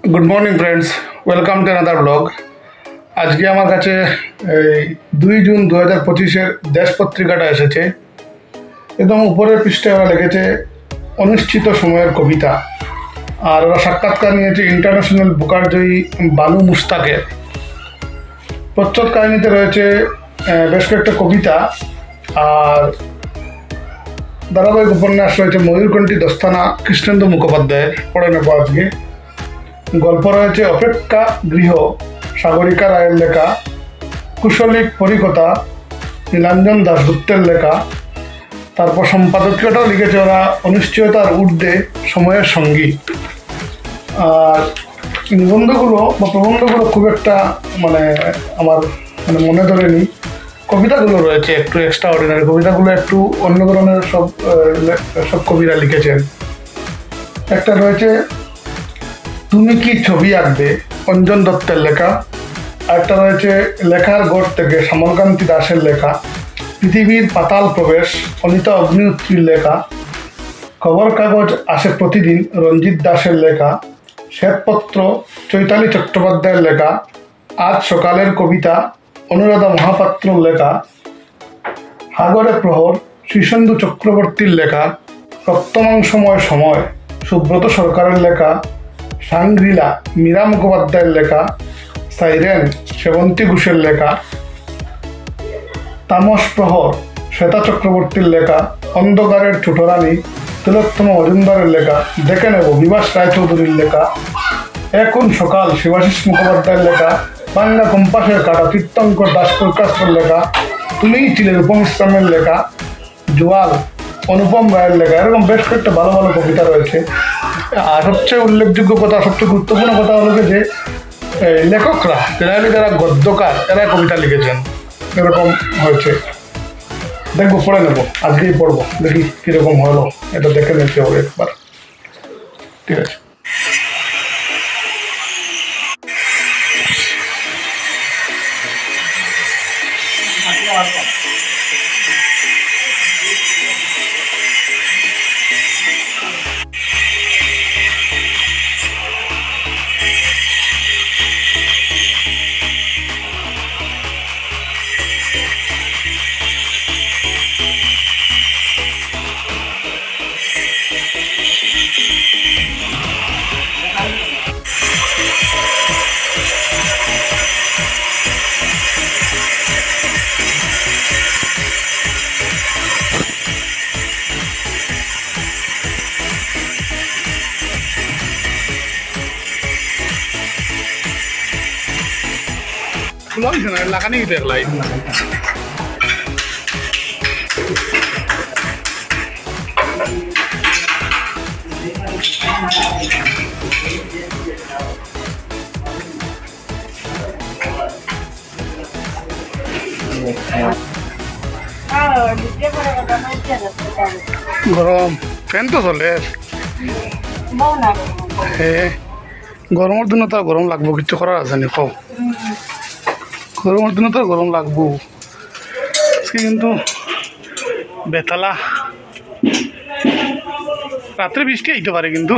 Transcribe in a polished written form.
Good morning friends, welcome to another blog. आज के আমার কাছে এই 2 জুন 2025 এর দেশ পত্রিকাটা এসেছে। একদম উপরের পৃষ্ঠায় ওরা লিখেছে অনিশ্চিত সময়ের কবিতা, আর ওরা সাক্ষাৎকার নিয়েছে ইন্টারন্যাশনাল বুকার জয়ী বানু মুস্তাকের। প্রচ্ছদ কাহিনীতে রয়েছে বেশ কয়েকটা কবিতা, আর ধারাবাহিক উপন্যাস রয়েছে ময়ূরকণ্ঠী দস্তানা কৃষ্ণেন্দু মুখোপাধ্যায়ের, পড়ে নেব আজকে। গল্প রয়েছে অপেক্ষা গৃহ সাগরিকা রায়ের লেখা, কুশলী পরিকথা নীলাঞ্জন দাশগুপ্তের লেখা। তারপর সম্পাদকীয়টাও লিখেছে ওরা অনিশ্চয়তার ঊর্ধ্বে সময়ের সঙ্গী। আর নিবন্ধগুলো বা প্রবন্ধগুলো খুব একটা আমার মনে ধরেনি। কবিতাগুলো রয়েছে একটু এক্সট্রা অর্ডিনারি, কবিতাগুলো একটু অন্য ধরনের সব কবিরা লিখেছেন। একটা রয়েছে তুমি কি ছবি আঁকবে, অঞ্জন দত্তের লেখা। আরেকটা রয়েছে লেখার গড় থেকে শ্যামলকান্তি দাসের লেখা। পৃথিবীর পাতাল প্রবেশ অনিতা অগ্নিহোত্রীর লেখা। খবর কাগজ আসে প্রতিদিন রঞ্জিত দাসের লেখা। শ্বেতপত্র চৈতালি চট্টোপাধ্যায়ের লেখা। আজ সকালের কবিতা অনুরাধা মহাপাত্রর লেখা। সাগরে প্রহর শ্রীসেন্দু চক্রবর্তীর লেখা। রক্তমাংসময় সময় সুব্রত সরকারের লেখা। সাংগ্রিলা মীরা মুখোপাধ্যায়ের লেখা। সাইরেন সেবন্তী ঘোষের লেখা। তামস প্রহর শ্বেতা চক্রবর্তীর লেখা। অন্ধকারের ছোটরানী তিলোত্তমা মজুমদারের লেখা। দেখে নেব বিভাস রায়চৌধুরীর লেখা। এখন সকাল শিবাশিস মুখোপাধ্যায়ের লেখা। বাংলা কম্পাসের কাটা তীর্থঙ্কর দাস প্রকাশের লেখা। তুমিই ছিলে রূপম ইসলামের লেখা। জোয়াল অনুপম রায়ের লেখা। এরকম বেশ কয়েকটা ভালো ভালো কবিতা রয়েছে। আর সবচেয়ে উল্লেখযোগ্য কথা, সবচেয়ে গুরুত্বপূর্ণ কথা হলো যে লেখকরা জেনারেলি যারা গদ্যকার এরা কবিতা লিখেছেন, এরকম হয়েছে। দেখবো, পড়ে নেবো, আজকেই পড়বো, দেখি কীরকম হলো। এটা দেখে নিতে হবে একবার, ঠিক আছে। লাগানি দেখলাই গরম ফ্যান তো চলে। হ্যাঁ, গরমের দিনে তো গরম লাগবো, কিছু করার আছে নি? খাও, গরমের দিনে তো গরম লাগবো। আজকে কিন্তু বেতালা রাত্রে বৃষ্টি আইতে পারে কিন্তু।